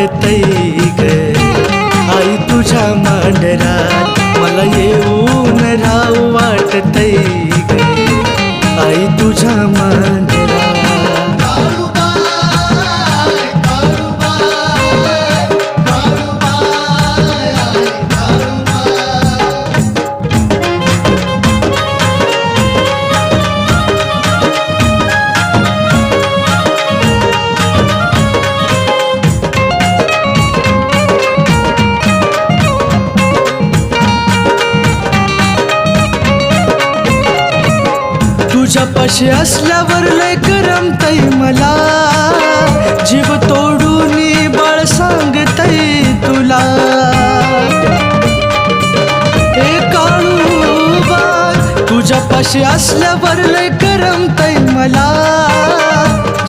वाटतंय ग आई तुझ्या मांडरात मला येऊन राहू वाटतंय ग आई तुझ्या मांडरात तुझ्यापाशी असल्यावर लय करमतय मला जीव तोडून बाळ सांगतय तुला हे काळूबा तुझ्यापाशी असल्यावर लय करमतय मला